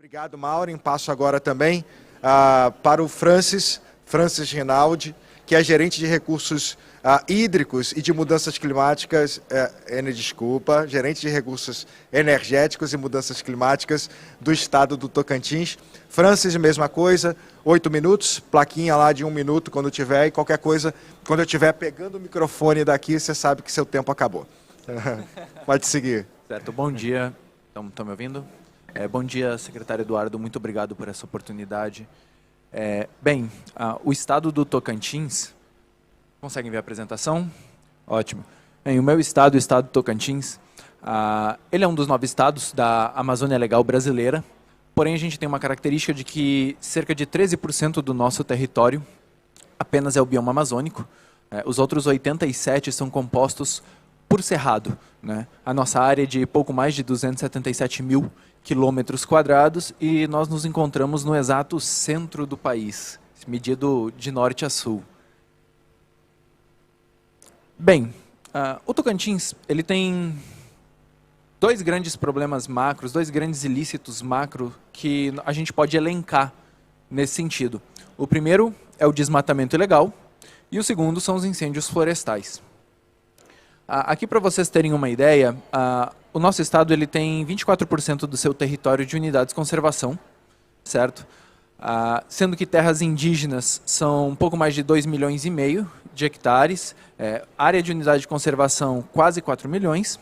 Obrigado, Maureen. Passo agora também para o Francis Rinaldi, que é gerente de recursos hídricos e de mudanças climáticas, gerente de recursos energéticos e mudanças climáticas do estado do Tocantins. Francis, mesma coisa, 8 minutos, plaquinha lá de 1 minuto quando tiver, e qualquer coisa, quando eu estiver pegando o microfone daqui, você sabe que seu tempo acabou. Pode seguir. Certo, bom dia. Estão me ouvindo? Bom dia, secretário Eduardo, muito obrigado por essa oportunidade. O estado do Tocantins, conseguem ver a apresentação? Ótimo. Bem, o meu estado, o estado do Tocantins, ele é um dos 9 estados da Amazônia Legal brasileira, porém a gente tem uma característica de que cerca de 13% do nosso território apenas é o bioma amazônico, os outros 87% são compostos por cerrado, né? A nossa área é de pouco mais de 277 mil quilômetros quadrados e nós nos encontramos no exato centro do país, medido de norte a sul. Bem, o Tocantins ele tem 2 grandes problemas macros, 2 grandes ilícitos macro que a gente pode elencar nesse sentido. O primeiro é o desmatamento ilegal e o segundo são os incêndios florestais. Aqui, para vocês terem uma ideia, o nosso estado ele tem 24% do seu território de unidades de conservação, certo? Sendo que terras indígenas são um pouco mais de 2,5 milhões de hectares, área de unidade de conservação quase 4 milhões,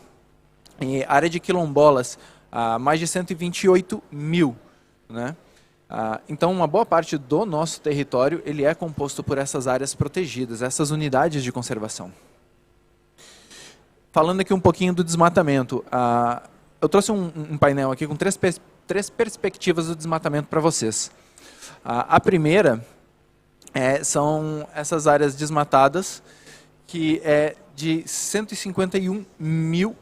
e área de quilombolas mais de 128 mil, né? Então, uma boa parte do nosso território ele é composto por essas áreas protegidas, essas unidades de conservação. Falando aqui um pouquinho do desmatamento, eu trouxe um painel aqui com três perspectivas do desmatamento para vocês. A primeira são essas áreas desmatadas, que é de 151 mil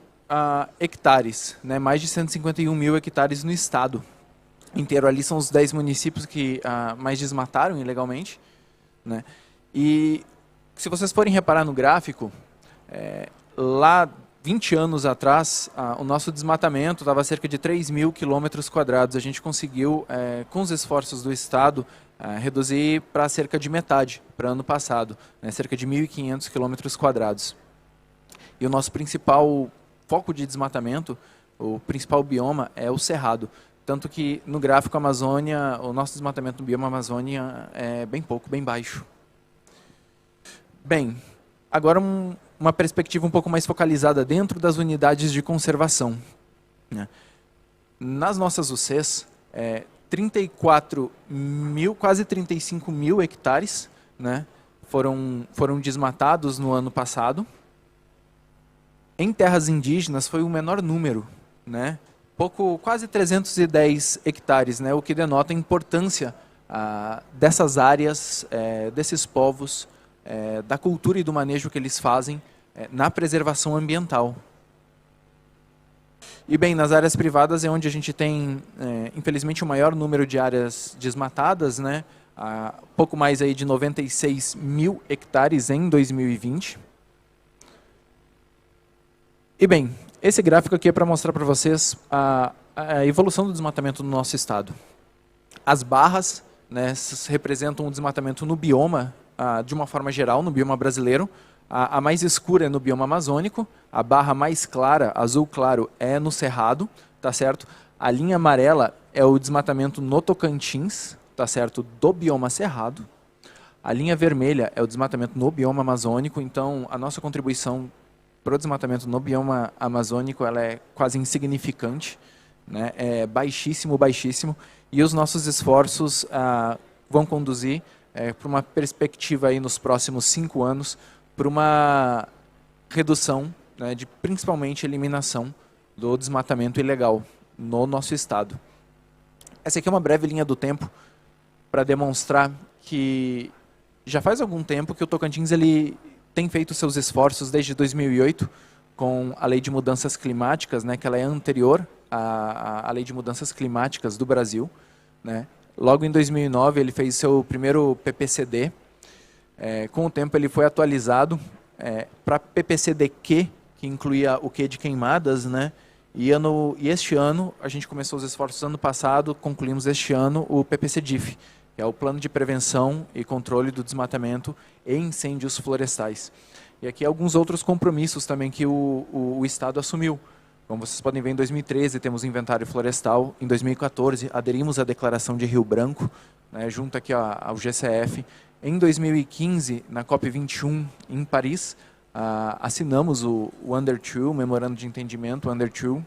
hectares, né? Mais de 151 mil hectares no estado inteiro. Ali são os 10 municípios que mais desmataram ilegalmente, né? E se vocês forem reparar no gráfico, lá, 20 anos atrás, o nosso desmatamento estava a cerca de 3 mil quilômetros quadrados. A gente conseguiu, com os esforços do Estado, reduzir para cerca de metade, para ano passado, né, cerca de 1.500 quilômetros quadrados. E o nosso principal foco de desmatamento, o principal bioma, é o cerrado. Tanto que, no gráfico Amazônia, o nosso desmatamento no bioma Amazônia é bem pouco, bem baixo. Bem, agora uma perspectiva um pouco mais focalizada dentro das unidades de conservação, né? Nas nossas UCs, 34 mil, quase 35 mil hectares, né, foram desmatados no ano passado. Em terras indígenas foi o menor número, né, quase 310 hectares, né, o que denota a importância dessas áreas, desses povos, da cultura e do manejo que eles fazem na preservação ambiental. E bem, nas áreas privadas é onde a gente tem, infelizmente, o maior número de áreas desmatadas, né? Pouco mais aí de 96 mil hectares em 2020. E bem, esse gráfico aqui é para mostrar para vocês a evolução do desmatamento no nosso estado. As barras, né, representam o desmatamento no bioma, de uma forma geral, no bioma brasileiro. A mais escura é no bioma amazônico, a barra mais clara, azul claro, é no cerrado, tá certo? A linha amarela é o desmatamento no Tocantins, tá certo? Do bioma cerrado. A linha vermelha é o desmatamento no bioma amazônico, então a nossa contribuição para o desmatamento no bioma amazônico ela é quase insignificante, né? É baixíssimo, baixíssimo, e os nossos esforços vão conduzir para uma perspectiva aí nos próximos 5 anos, para uma redução, né, de principalmente eliminação do desmatamento ilegal no nosso estado. Essa aqui é uma breve linha do tempo para demonstrar que já faz algum tempo que o Tocantins ele tem feito seus esforços desde 2008 com a Lei de Mudanças Climáticas, né, que ela é anterior à Lei de Mudanças Climáticas do Brasil, né. Logo em 2009 ele fez seu primeiro PPCD. Com o tempo ele foi atualizado para PPCD-Q, que incluía o Q de queimadas, né? E este ano, a gente começou os esforços ano passado, concluímos este ano o PPC-DIF, que é o Plano de Prevenção e Controle do Desmatamento e Incêndios Florestais. E aqui alguns outros compromissos também que o Estado assumiu. Como vocês podem ver, em 2013 temos o inventário florestal, em 2014 aderimos à Declaração de Rio Branco, né, junto aqui ao GCF. Em 2015, na COP21 em Paris, assinamos o Under 2, o Memorando de Entendimento, Under 2.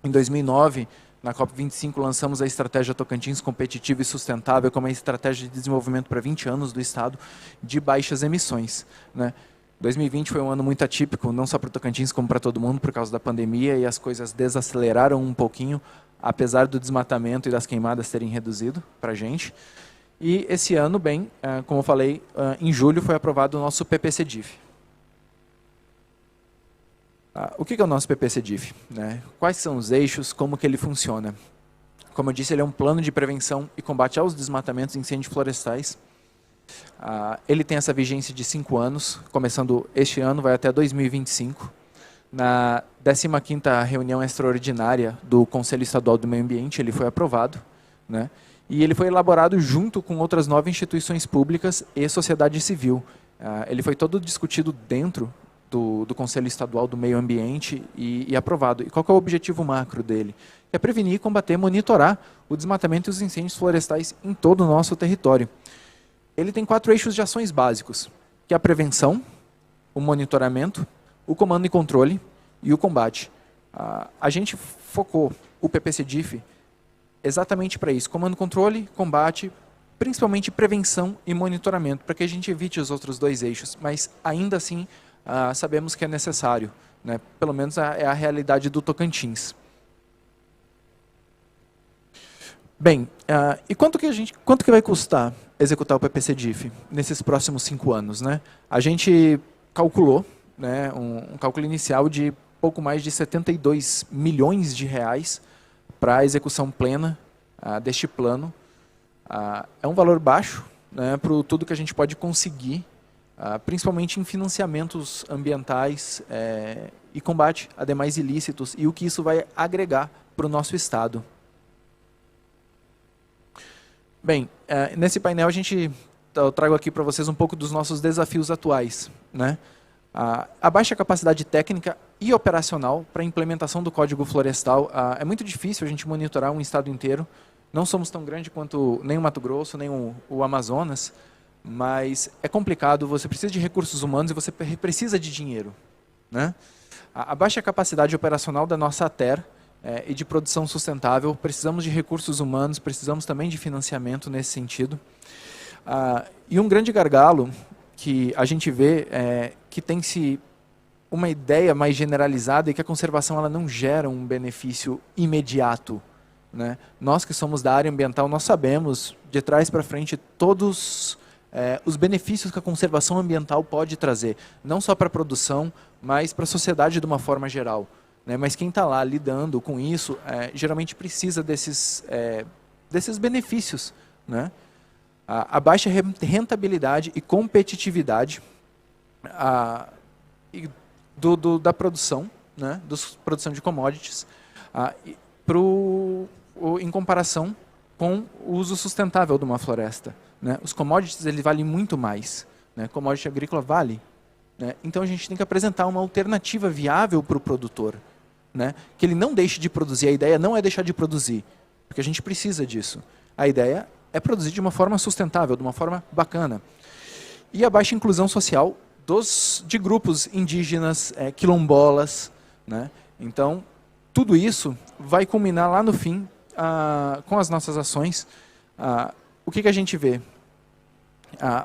Em 2009, na COP25, lançamos a Estratégia Tocantins Competitiva e Sustentável, como uma estratégia de desenvolvimento para 20 anos do Estado de baixas emissões, né? 2020 foi um ano muito atípico, não só para o Tocantins, como para todo mundo, por causa da pandemia, e as coisas desaceleraram um pouquinho, apesar do desmatamento e das queimadas terem reduzido para a gente. E esse ano, bem, como eu falei, em julho foi aprovado o nosso PPC-DIF. O que é o nosso PPC-DIF, né? Quais são os eixos, como que ele funciona? Como eu disse, ele é um plano de prevenção e combate aos desmatamentos e incêndios florestais. Ele tem essa vigência de 5 anos, começando este ano, vai até 2025. Na 15ª reunião extraordinária do Conselho Estadual do Meio Ambiente, ele foi aprovado, né? E ele foi elaborado junto com outras 9 instituições públicas e sociedade civil. Ele foi todo discutido dentro do Conselho Estadual do Meio Ambiente e aprovado. E qual que é o objetivo macro dele? É prevenir, combater, monitorar o desmatamento e os incêndios florestais em todo o nosso território. Ele tem 4 eixos de ações básicos, que é a prevenção, o monitoramento, o comando e controle e o combate. A gente focou o PPC-DIF exatamente para isso, comando, controle, combate, principalmente prevenção e monitoramento, para que a gente evite os outros 2 eixos, mas ainda assim sabemos que é necessário, né? Pelo menos é a realidade do Tocantins. Bem, e quanto que vai custar executar o PPC-DIF nesses próximos 5 anos, né? A gente calculou, né, um cálculo inicial de pouco mais de 72 milhões de reais para a execução plena deste plano. É um valor baixo, né, para tudo que a gente pode conseguir, principalmente em financiamentos ambientais e combate a demais ilícitos e o que isso vai agregar para o nosso Estado. Bem, nesse painel eu trago aqui para vocês um pouco dos nossos desafios atuais, né? A baixa capacidade técnica e operacional para a implementação do Código Florestal. É muito difícil a gente monitorar um estado inteiro. Não somos tão grande quanto nem o Mato Grosso, nem o Amazonas, mas é complicado, você precisa de recursos humanos e você precisa de dinheiro, né? A baixa capacidade operacional da nossa ATER e de produção sustentável, precisamos de recursos humanos, precisamos também de financiamento nesse sentido. E um grande gargalo que a gente vê que tem-se uma ideia mais generalizada e que a conservação ela não gera um benefício imediato, né? Nós que somos da área ambiental, nós sabemos de trás para frente todos os benefícios que a conservação ambiental pode trazer, não só para a produção, mas para a sociedade de uma forma geral, né? Mas quem está lá lidando com isso, geralmente precisa desses benefícios, né? A baixa rentabilidade e competitividade da produção, né? Produção de commodities, em comparação com o uso sustentável de uma floresta, né? Os commodities eles valem muito mais, né? Commodity agrícola vale, né? Então a gente tem que apresentar uma alternativa viável para o produtor, né? Que ele não deixe de produzir. A ideia não é deixar de produzir, porque a gente precisa disso. A ideia é produzir de uma forma sustentável, de uma forma bacana. E a baixa inclusão social de grupos indígenas, quilombolas, né? Então, tudo isso vai culminar lá no fim com as nossas ações. O que a gente vê?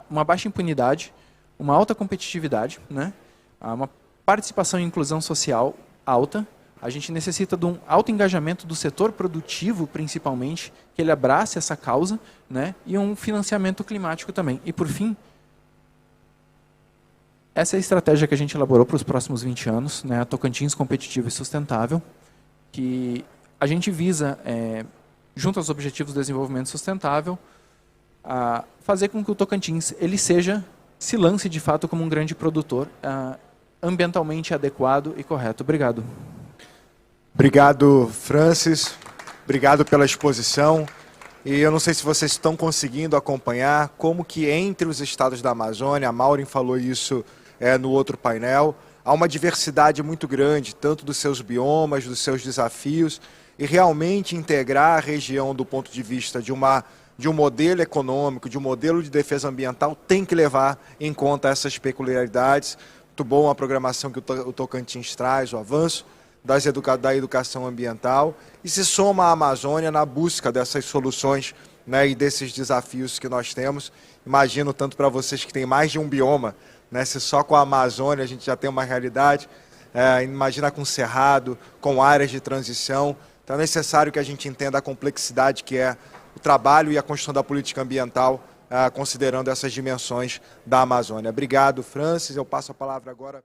Uma baixa impunidade, uma alta competitividade, né? Uma participação e inclusão social alta. A gente necessita de um alto engajamento do setor produtivo, principalmente, que ele abrace essa causa, né? E um financiamento climático também. E, por fim, essa é a estratégia que a gente elaborou para os próximos 20 anos, né? A Tocantins Competitivo e Sustentável, que a gente visa, junto aos Objetivos de Desenvolvimento Sustentável, fazer com que o Tocantins ele se lance de fato como um grande produtor ambientalmente adequado e correto. Obrigado. Obrigado, Francis. Obrigado pela exposição. E eu não sei se vocês estão conseguindo acompanhar como que entre os estados da Amazônia, a Maureen falou isso no outro painel, há uma diversidade muito grande, tanto dos seus biomas, dos seus desafios, e realmente integrar a região do ponto de vista de um modelo econômico, de um modelo de defesa ambiental, tem que levar em conta essas peculiaridades. Muito bom a programação que o Tocantins traz, o avanço da educação ambiental, e se soma à Amazônia na busca dessas soluções, né, e desses desafios que nós temos. Imagino tanto para vocês que têm mais de um bioma, né, se só com a Amazônia a gente já tem uma realidade, imagina com Cerrado, com áreas de transição. Então é necessário que a gente entenda a complexidade que é o trabalho e a construção da política ambiental, considerando essas dimensões da Amazônia. Obrigado, Francis. Eu passo a palavra agora.